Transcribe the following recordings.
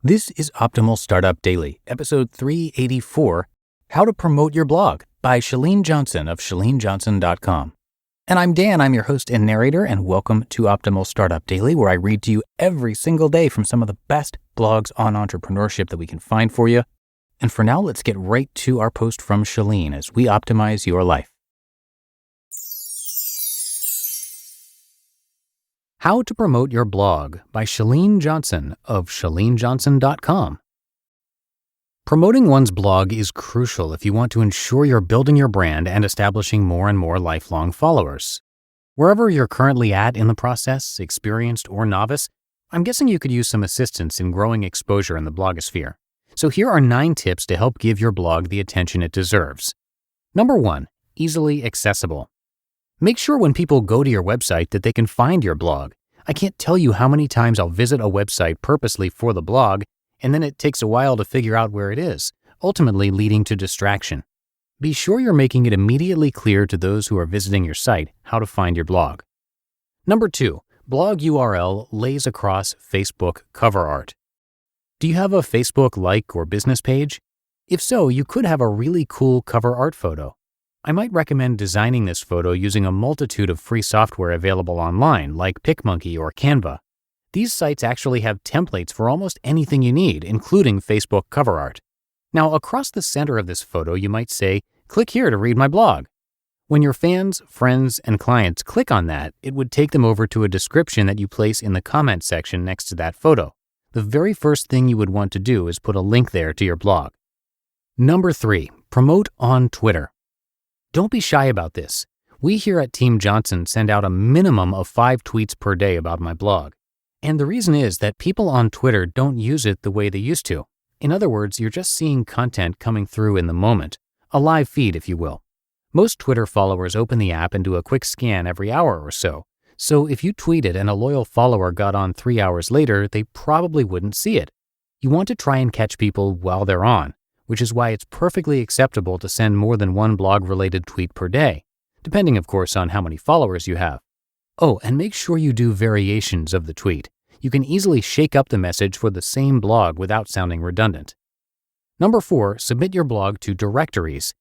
This is Optimal Startup Daily, episode 384, How to Promote Your Blog by Chalene Johnson of ChaleneJohnson.com. And I'm Dan, I'm your host and narrator, and welcome to Optimal Startup Daily, where I read to you every single day from some of the best blogs on entrepreneurship that we can find for you. And for now, let's get right to our post from Chalene as we optimize your life. How to Promote Your Blog by Chalene Johnson of ChaleneJohnson.com. Promoting one's blog is crucial if you want to ensure you're building your brand and establishing more and more lifelong followers. Wherever you're currently at in the process, experienced or novice, I'm guessing you could use some assistance in growing exposure in the blogosphere. So here are 9 tips to help give your blog the attention it deserves. Number 1, easily accessible. Make sure when people go to your website that they can find your blog. I can't tell you how many times I'll visit a website purposely for the blog, and then it takes a while to figure out where it is, ultimately leading to distraction. Be sure you're making it immediately clear to those who are visiting your site how to find your blog. Number 2, blog URL lays across Facebook cover art. Do you have a Facebook like or business page? If so, you could have a really cool cover art photo. I might recommend designing this photo using a multitude of free software available online like PicMonkey or Canva. These sites actually have templates for almost anything you need, including Facebook cover art. Now, across the center of this photo, you might say, "Click here to read my blog." When your fans, friends, and clients click on that, it would take them over to a description that you place in the comment section next to that photo. The very first thing you would want to do is put a link there to your blog. Number 3, promote on Twitter. Don't be shy about this. We here at Team Johnson send out a minimum of 5 tweets per day about my blog. And the reason is that people on Twitter don't use it the way they used to. In other words, you're just seeing content coming through in the moment, a live feed, if you will. Most Twitter followers open the app and do a quick scan every hour or so. So if you tweeted and a loyal follower got on 3 hours later, they probably wouldn't see it. You want to try and catch people while they're on, which is why it's perfectly acceptable to send more than one blog-related tweet per day, depending, of course, on how many followers you have. Oh, and make sure you do variations of the tweet. You can easily shake up the message for the same blog without sounding redundant. Number 4, submit your blog to Directories.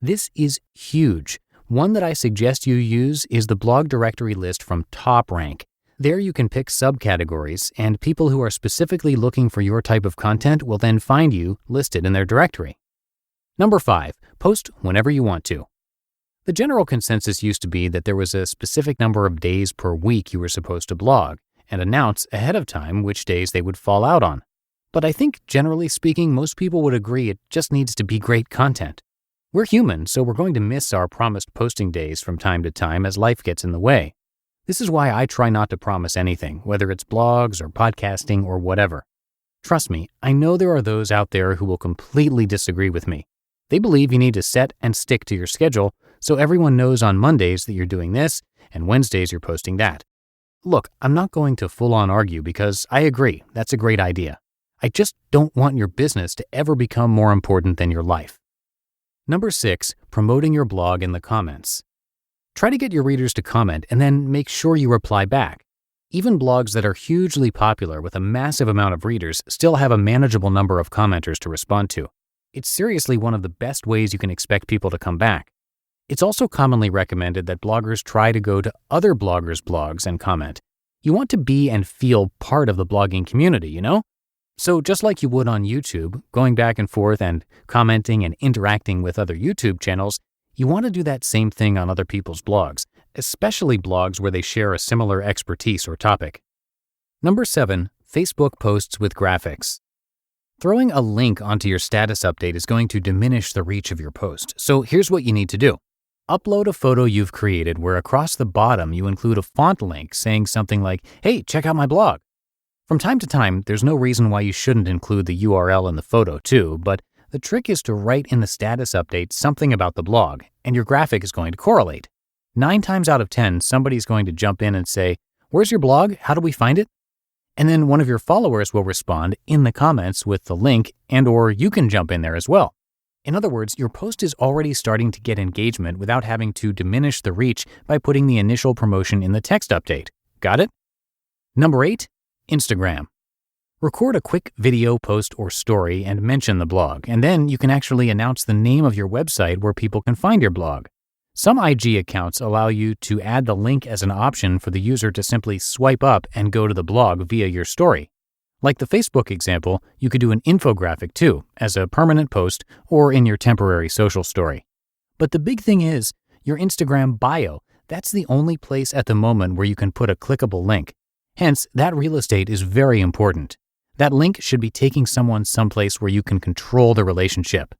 This is huge. One that I suggest you use is the blog directory list from TopRank. There you can pick subcategories, and people who are specifically looking for your type of content will then find you listed in their directory. Number 5, post whenever you want to. The general consensus used to be that there was a specific number of days per week you were supposed to blog, and announce ahead of time which days they would fall out on. But I think, generally speaking, most people would agree it just needs to be great content. We're human, so we're going to miss our promised posting days from time to time as life gets in the way. This is why I try not to promise anything, whether it's blogs or podcasting or whatever. Trust me, I know there are those out there who will completely disagree with me. They believe you need to set and stick to your schedule so everyone knows on Mondays that you're doing this and Wednesdays you're posting that. Look, I'm not going to full-on argue because I agree, that's a great idea. I just don't want your business to ever become more important than your life. Number 6, promoting your blog in the comments. Try to get your readers to comment and then make sure you reply back. Even blogs that are hugely popular with a massive amount of readers still have a manageable number of commenters to respond to. It's seriously one of the best ways you can expect people to come back. It's also commonly recommended that bloggers try to go to other bloggers' blogs and comment. You want to be and feel part of the blogging community, you know? So just like you would on YouTube, going back and forth and commenting and interacting with other YouTube channels, you want to do that same thing on other people's blogs, especially blogs where they share a similar expertise or topic. Number 7, Facebook posts with graphics. Throwing a link onto your status update is going to diminish the reach of your post, so here's what you need to do. Upload a photo you've created where across the bottom you include a font link saying something like, "Hey, check out my blog." From time to time, there's no reason why you shouldn't include the URL in the photo too, but the trick is to write in the status update something about the blog, and your graphic is going to correlate. 9 times out of 10, somebody's going to jump in and say, "Where's your blog? How do we find it?" And then one of your followers will respond in the comments with the link, and or you can jump in there as well. In other words, your post is already starting to get engagement without having to diminish the reach by putting the initial promotion in the text update. Got it? Number 8, Instagram. Record a quick video, post, or story and mention the blog, and then you can actually announce the name of your website where people can find your blog. Some IG accounts allow you to add the link as an option for the user to simply swipe up and go to the blog via your story. Like the Facebook example, you could do an infographic too, as a permanent post or in your temporary social story. But the big thing is, your Instagram bio, that's the only place at the moment where you can put a clickable link. Hence, that real estate is very important. That link should be taking someone someplace where you can control the relationship.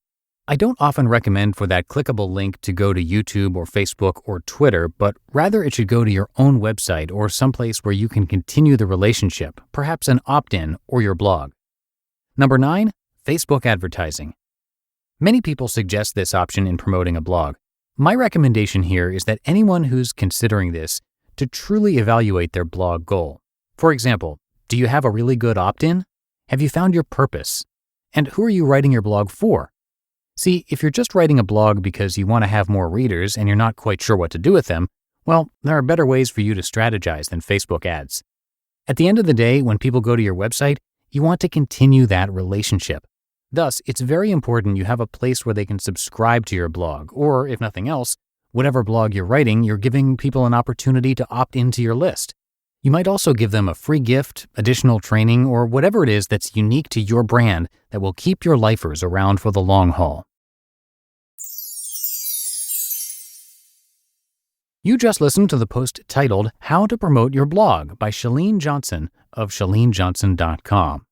I don't often recommend for that clickable link to go to YouTube or Facebook or Twitter, but rather it should go to your own website or someplace where you can continue the relationship, perhaps an opt-in or your blog. Number 9, Facebook advertising. Many people suggest this option in promoting a blog. My recommendation here is that anyone who's considering this to truly evaluate their blog goal. For example, do you have a really good opt-in? Have you found your purpose? And who are you writing your blog for? See, if you're just writing a blog because you want to have more readers and you're not quite sure what to do with them, well, there are better ways for you to strategize than Facebook ads. At the end of the day, when people go to your website, you want to continue that relationship. Thus, it's very important you have a place where they can subscribe to your blog, or if nothing else, whatever blog you're writing, you're giving people an opportunity to opt into your list. You might also give them a free gift, additional training, or whatever it is that's unique to your brand that will keep your lifers around for the long haul. You just listened to the post titled How to Promote Your Blog by Chalene Johnson of ChaleneJohnson.com.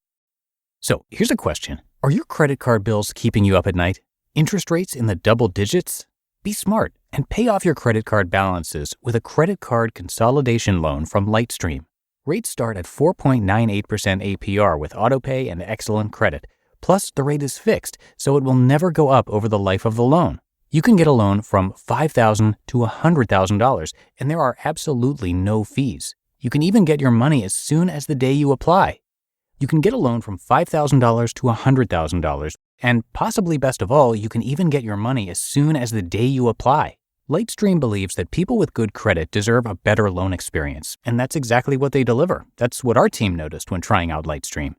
So here's a question. Are your credit card bills keeping you up at night? Interest rates in the double digits? Be smart and pay off your credit card balances with a credit card consolidation loan from Lightstream. Rates start at 4.98% APR with autopay and excellent credit. Plus, the rate is fixed, so it will never go up over the life of the loan. You can get a loan from $5,000 to $100,000, and there are absolutely no fees. You can even get your money as soon as the day you apply. You can get a loan from $5,000 to $100,000, and possibly best of all, you can even get your money as soon as the day you apply. Lightstream believes that people with good credit deserve a better loan experience, and that's exactly what they deliver. That's what our team noticed when trying out Lightstream.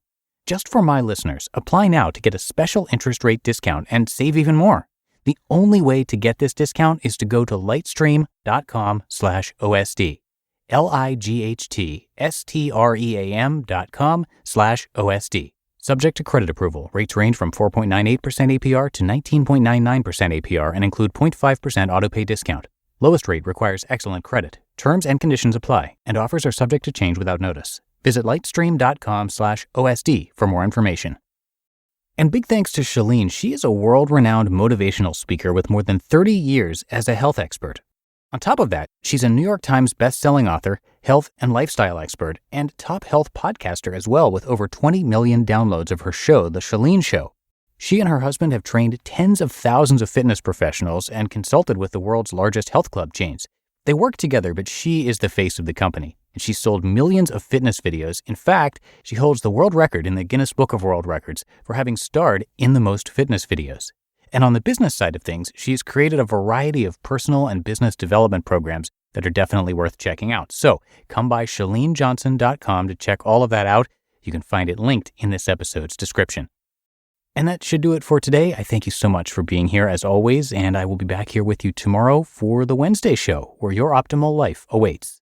Just for my listeners, apply now to get a special interest rate discount and save even more. The only way to get this discount is to go to lightstream.com/OSD. lightstream.com/OSD. Subject to credit approval. Rates range from 4.98% APR to 19.99% APR and include 0.5% autopay discount. Lowest rate requires excellent credit. Terms and conditions apply, and offers are subject to change without notice. Visit lightstream.com/OSD for more information. And big thanks to Chalene. She is a world-renowned motivational speaker with more than 30 years as a health expert. On top of that, she's a New York Times best-selling author, health and lifestyle expert, and top health podcaster as well, with over 20 million downloads of her show, The Chalene Show. She and her husband have trained tens of thousands of fitness professionals and consulted with the world's largest health club chains. They work together, but she is the face of the company, and she's sold millions of fitness videos. In fact, she holds the world record in the Guinness Book of World Records for having starred in the most fitness videos. And on the business side of things, she's created a variety of personal and business development programs that are definitely worth checking out. So come by ChaleneJohnson.com to check all of that out. You can find it linked in this episode's description. And that should do it for today. I thank you so much for being here as always, and I will be back here with you tomorrow for the Wednesday show, where your optimal life awaits.